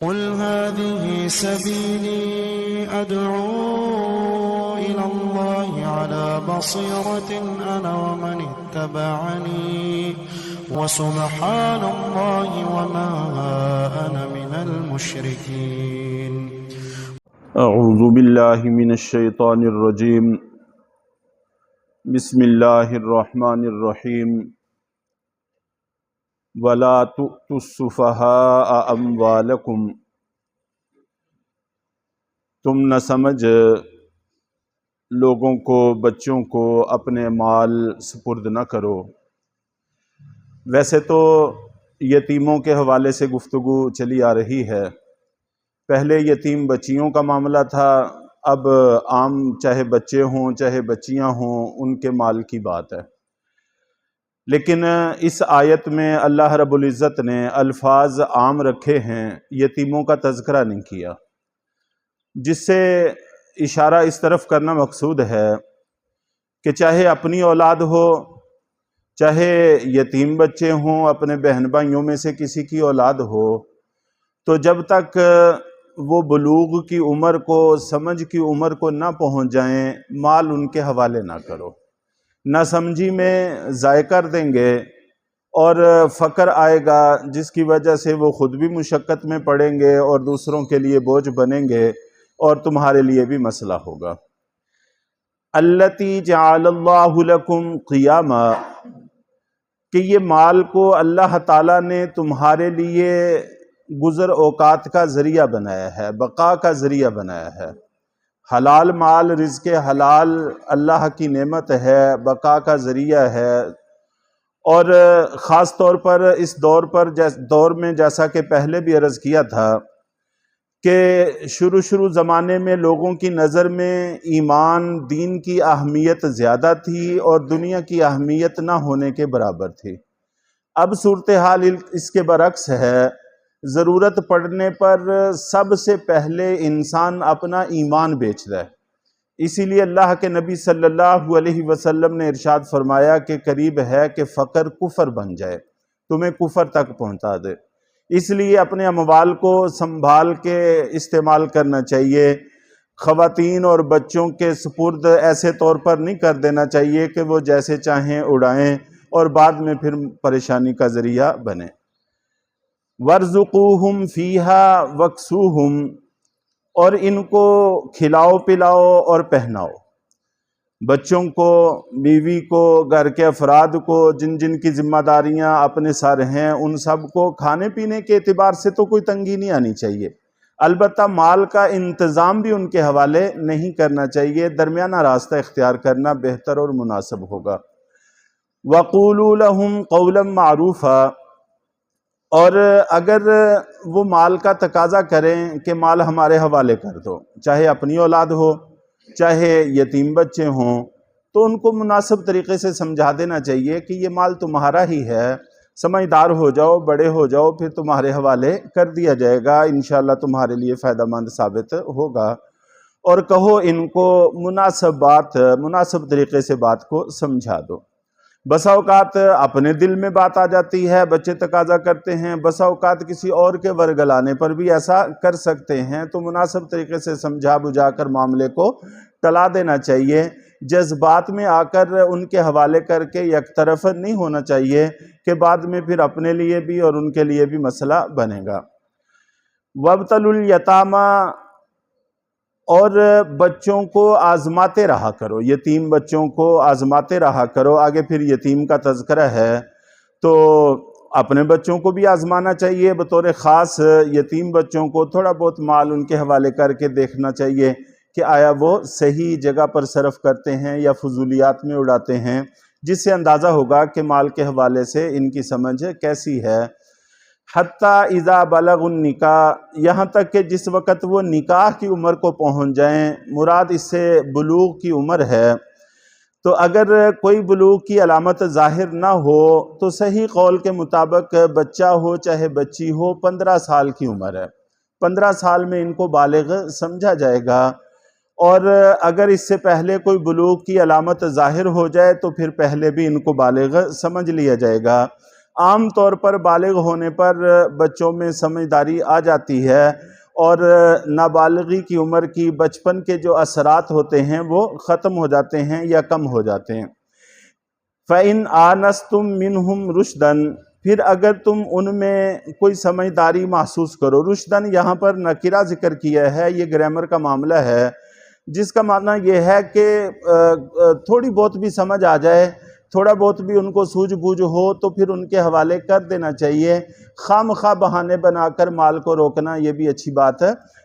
قل هذه سبيلي أدعو إلى الله على بصيرة أنا ومن اتبعني وسبحان الله وما أنا من المشركين. اعوذ باللہ من الشیطان الرجیم. بسم اللہ الرحمن الرحیم. وَلَا تُؤْتُوا السُّفَهَاءَ أَمْوَالَكُمْ. تم نہ سمجھ لوگوں کو، بچوں کو اپنے مال سپرد نہ کرو. ویسے تو یتیموں کے حوالے سے گفتگو چلی آ رہی ہے. پہلے یتیم بچیوں کا معاملہ تھا، اب عام چاہے بچے ہوں چاہے بچیاں ہوں ان کے مال کی بات ہے. لیکن اس آیت میں اللہ رب العزت نے الفاظ عام رکھے ہیں، یتیموں کا تذکرہ نہیں کیا، جس سے اشارہ اس طرف کرنا مقصود ہے کہ چاہے اپنی اولاد ہو، چاہے یتیم بچے ہوں، اپنے بہن بھائیوں میں سے کسی کی اولاد ہو، تو جب تک وہ بلوغ کی عمر کو، سمجھ کی عمر کو نہ پہنچ جائیں، مال ان کے حوالے نہ کرو. نہ سمجھی میں ضائع کر دیں گے اور فقر آئے گا جس کی وجہ سے وہ خود بھی مشقت میں پڑیں گے اور دوسروں کے لیے بوجھ بنیں گے اور تمہارے لیے بھی مسئلہ ہوگا. التی جعل اللہ لکم قیاما، کہ یہ مال کو اللہ تعالیٰ نے تمہارے لیے گزر اوقات کا ذریعہ بنایا ہے، بقا کا ذریعہ بنایا ہے. حلال مال، رزق حلال اللہ کی نعمت ہے، بقا کا ذریعہ ہے. اور خاص طور پر اس دور میں جیسا کہ پہلے بھی عرض کیا تھا کہ شروع زمانے میں لوگوں کی نظر میں ایمان، دین کی اہمیت زیادہ تھی اور دنیا کی اہمیت نہ ہونے کے برابر تھی. اب صورتحال اس کے برعکس ہے. ضرورت پڑنے پر سب سے پہلے انسان اپنا ایمان بیچ رہا ہے. اسی لیے اللہ کے نبی صلی اللہ علیہ وسلم نے ارشاد فرمایا کہ قریب ہے کہ فقر کفر بن جائے، تمہیں کفر تک پہنچا دے. اس لیے اپنے اموال کو سنبھال کے استعمال کرنا چاہیے. خواتین اور بچوں کے سپرد ایسے طور پر نہیں کر دینا چاہیے کہ وہ جیسے چاہیں اڑائیں اور بعد میں پھر پریشانی کا ذریعہ بنے. وَارْزُقُوهُمْ فِيهَا وَاكْسُوهُمْ، اور ان کو کھلاؤ پلاؤ اور پہناؤ. بچوں کو، بیوی کو، گھر کے افراد کو، جن جن کی ذمہ داریاں اپنے سر ہیں، ان سب کو کھانے پینے کے اعتبار سے تو کوئی تنگی نہیں آنی چاہیے. البتہ مال کا انتظام بھی ان کے حوالے نہیں کرنا چاہیے. درمیانہ راستہ اختیار کرنا بہتر اور مناسب ہوگا. وَقُولُوا لَهُمْ قَوْلًا مَعْرُوفًا، اور اگر وہ مال کا تقاضا کریں کہ مال ہمارے حوالے کر دو، چاہے اپنی اولاد ہو چاہے یتیم بچے ہوں، تو ان کو مناسب طریقے سے سمجھا دینا چاہیے کہ یہ مال تمہارا ہی ہے، سمجھدار ہو جاؤ، بڑے ہو جاؤ، پھر تمہارے حوالے کر دیا جائے گا، انشاءاللہ تمہارے لیے فائدہ مند ثابت ہوگا. اور کہو ان کو مناسب طریقے سے بات کو سمجھا دو. بسا اوقات اپنے دل میں بات آ جاتی ہے، بچے تقاضا کرتے ہیں، بسا اوقات کسی اور کے ورگلانے پر بھی ایسا کر سکتے ہیں، تو مناسب طریقے سے سمجھا بجھا کر معاملے کو ٹلا دینا چاہیے. جذبات میں آ کر ان کے حوالے کر کے یک طرف نہیں ہونا چاہیے کہ بعد میں پھر اپنے لیے بھی اور ان کے لیے بھی مسئلہ بنے گا. وَابْتَلُوا الْيَتَامَىٰ، اور بچوں کو آزماتے رہا کرو، یتیم بچوں کو آزماتے رہا کرو. آگے پھر یتیم کا تذکرہ ہے تو اپنے بچوں کو بھی آزمانا چاہیے. بطور خاص یتیم بچوں کو تھوڑا بہت مال ان کے حوالے کر کے دیکھنا چاہیے کہ آیا وہ صحیح جگہ پر صرف کرتے ہیں یا فضولیات میں اڑاتے ہیں، جس سے اندازہ ہوگا کہ مال کے حوالے سے ان کی سمجھ کیسی ہے. حتیٰ اذا بلغ النکاح، یہاں تک کہ جس وقت وہ نکاح کی عمر کو پہنچ جائیں. مراد اس سے بلوغ کی عمر ہے. تو اگر کوئی بلوغ کی علامت ظاہر نہ ہو تو صحیح قول کے مطابق بچہ ہو چاہے بچی ہو 15 سال کی عمر ہے. 15 سال میں ان کو بالغ سمجھا جائے گا. اور اگر اس سے پہلے کوئی بلوغ کی علامت ظاہر ہو جائے تو پھر پہلے بھی ان کو بالغ سمجھ لیا جائے گا. عام طور پر بالغ ہونے پر بچوں میں سمجھداری آ جاتی ہے اور نابالغی کی عمر کی بچپن کے جو اثرات ہوتے ہیں وہ ختم ہو جاتے ہیں یا کم ہو جاتے ہیں۔ فَإِنْ آنَسْتُم مِّنْهُمْ رُشْدًا، پھر اگر تم ان میں کوئی سمجھداری محسوس کرو۔ رشدن یہاں پر نکرہ ذکر کیا ہے، یہ گرامر کا معاملہ ہے، جس کا معنی یہ ہے کہ تھوڑی بہت بھی سمجھ آ جائے، تھوڑا بہت بھی ان کو سوجھ بوجھ ہو تو پھر ان کے حوالے کر دینا چاہیے۔ خام خواہ بہانے بنا کر مال کو روکنا یہ بھی اچھی بات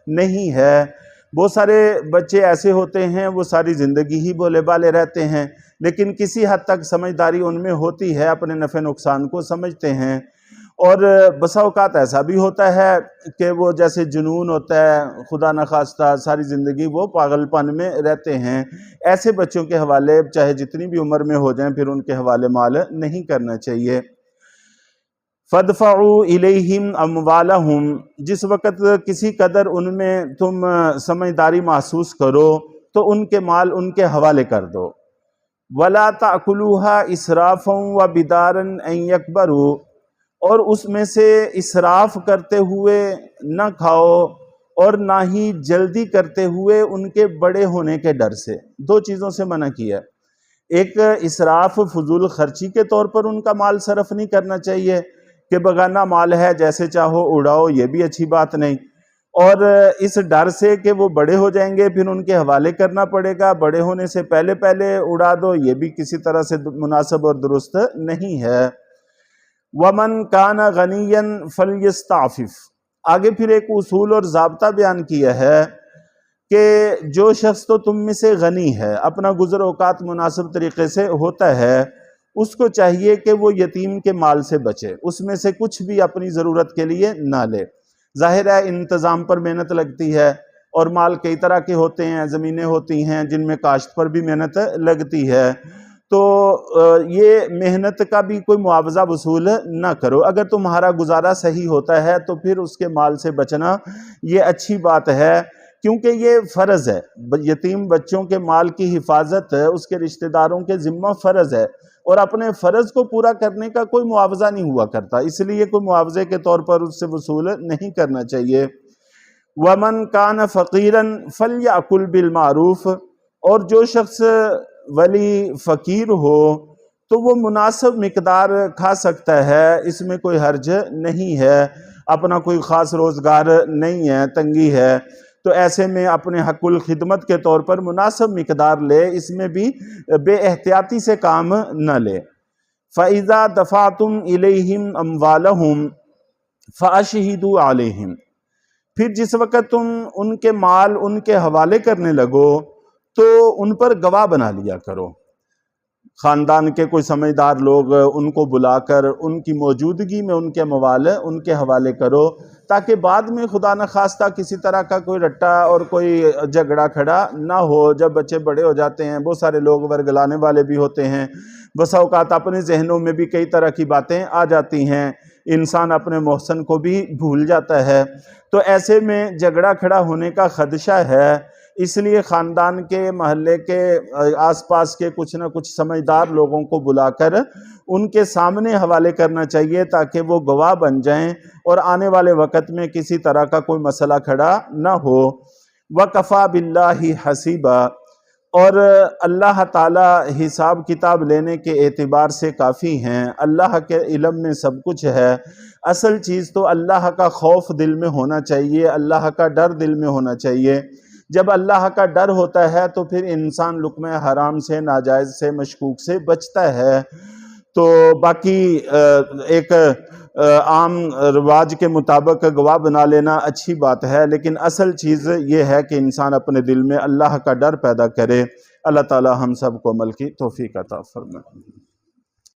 نہیں ہے۔ بہت سارے بچے ایسے ہوتے ہیں وہ ساری زندگی ہی بولے بالے رہتے ہیں، لیکن کسی حد تک سمجھداری ان میں ہوتی ہے، اپنے نفع نقصان کو سمجھتے ہیں۔ اور بسا اوقات ایسا بھی ہوتا ہے کہ وہ جیسے جنون ہوتا ہے، خدا نخواستہ ساری زندگی وہ پاگل پن میں رہتے ہیں۔ ایسے بچوں کے حوالے چاہے جتنی بھی عمر میں ہو جائیں پھر ان کے حوالے مال نہیں کرنا چاہیے۔ فَادْفَعُوا إِلَيْهِمْ أَمْوَالَهُمْ، جس وقت کسی قدر ان میں تم سمجھداری محسوس کرو تو ان کے مال ان کے حوالے کر دو۔ وَلَا تَأْكُلُوهَا إِسْرَافًا وَبِدَارًا أَن يَكْبَرُوا، اور اس میں سے اسراف کرتے ہوئے نہ کھاؤ اور نہ ہی جلدی کرتے ہوئے ان کے بڑے ہونے کے ڈر سے۔ دو چیزوں سے منع کیا ہے۔ ایک اسراف فضول خرچی کے طور پر ان کا مال صرف نہیں کرنا چاہیے کہ بغانہ مال ہے جیسے چاہو اڑاؤ، یہ بھی اچھی بات نہیں۔ اور اس ڈر سے کہ وہ بڑے ہو جائیں گے پھر ان کے حوالے کرنا پڑے گا، بڑے ہونے سے پہلے پہلے اڑا دو، یہ بھی کسی طرح سے مناسب اور درست نہیں ہے۔ وَمَنْ كَانَ غَنِيًّا فَلْيَسْتَعْفِفْ، آگے پھر ایک اصول اور ضابطہ بیان کیا ہے کہ جو شخص تو تم میں سے غنی ہے، اپنا گزر اوقات مناسب طریقے سے ہوتا ہے، اس کو چاہیے کہ وہ یتیم کے مال سے بچے، اس میں سے کچھ بھی اپنی ضرورت کے لیے نہ لے۔ ظاہر ہے انتظام پر محنت لگتی ہے اور مال کئی طرح کے ہوتے ہیں، زمینیں ہوتی ہیں جن میں کاشت پر بھی محنت لگتی ہے، تو یہ محنت کا بھی کوئی معاوضہ وصول نہ کرو۔ اگر تمہارا گزارا صحیح ہوتا ہے تو پھر اس کے مال سے بچنا یہ اچھی بات ہے، کیونکہ یہ فرض ہے۔ یتیم بچوں کے مال کی حفاظت اس کے رشتہ داروں کے ذمہ فرض ہے، اور اپنے فرض کو پورا کرنے کا کوئی معاوضہ نہیں ہوا کرتا، اس لیے کوئی معاوضے کے طور پر اس سے وصول نہیں کرنا چاہیے۔ وَمَنْ كَانَ فَقِيرًا فَلْيَأْكُلْ بِالْمَعْرُوفِ، اور جو شخص ولی فقیر ہو تو وہ مناسب مقدار کھا سکتا ہے، اس میں کوئی حرج نہیں ہے، اپنا کوئی خاص روزگار نہیں ہے، تنگی ہے، تو ایسے میں اپنے حق الخدمت کے طور پر مناسب مقدار لے، اس میں بھی بے احتیاطی سے کام نہ لے۔ فَإِذَا دَفَعْتُمْ إِلَيْهِمْ أَمْوَالَهُمْ فَأَشْهِدُوا عَلَيْهِمْ، پھر جس وقت تم ان کے مال ان کے حوالے کرنے لگو تو ان پر گواہ بنا لیا کرو۔ خاندان کے کوئی سمجھدار لوگ ان کو بلا کر ان کی موجودگی میں ان کے اموال ان کے حوالے کرو، تاکہ بعد میں خدا نخواستہ کسی طرح کا کوئی رٹا اور کوئی جھگڑا کھڑا نہ ہو۔ جب بچے بڑے ہو جاتے ہیں بہت سارے لوگ ورگلانے والے بھی ہوتے ہیں، بسا اوقات اپنے ذہنوں میں بھی کئی طرح کی باتیں آ جاتی ہیں، انسان اپنے محسن کو بھی بھول جاتا ہے، تو ایسے میں جھگڑا کھڑا ہونے کا خدشہ ہے۔ اس لیے خاندان کے محلے کے آس پاس کے کچھ نہ کچھ سمجھدار لوگوں کو بلا کر ان کے سامنے حوالے کرنا چاہیے، تاکہ وہ گواہ بن جائیں اور آنے والے وقت میں کسی طرح کا کوئی مسئلہ کھڑا نہ ہو۔ وَكَفَى بِاللَّهِ حَسِيبًا، اور اللہ تعالی حساب کتاب لینے کے اعتبار سے کافی ہیں، اللہ کے علم میں سب کچھ ہے۔ اصل چیز تو اللہ کا خوف دل میں ہونا چاہیے، اللہ کا ڈر دل میں ہونا چاہیے۔ جب اللہ کا ڈر ہوتا ہے تو پھر انسان لقمہ حرام سے، ناجائز سے، مشکوک سے بچتا ہے۔ تو باقی ایک عام رواج کے مطابق گواہ بنا لینا اچھی بات ہے، لیکن اصل چیز یہ ہے کہ انسان اپنے دل میں اللہ کا ڈر پیدا کرے۔ اللہ تعالی ہم سب کو عمل کی توفیق عطا فرمائے۔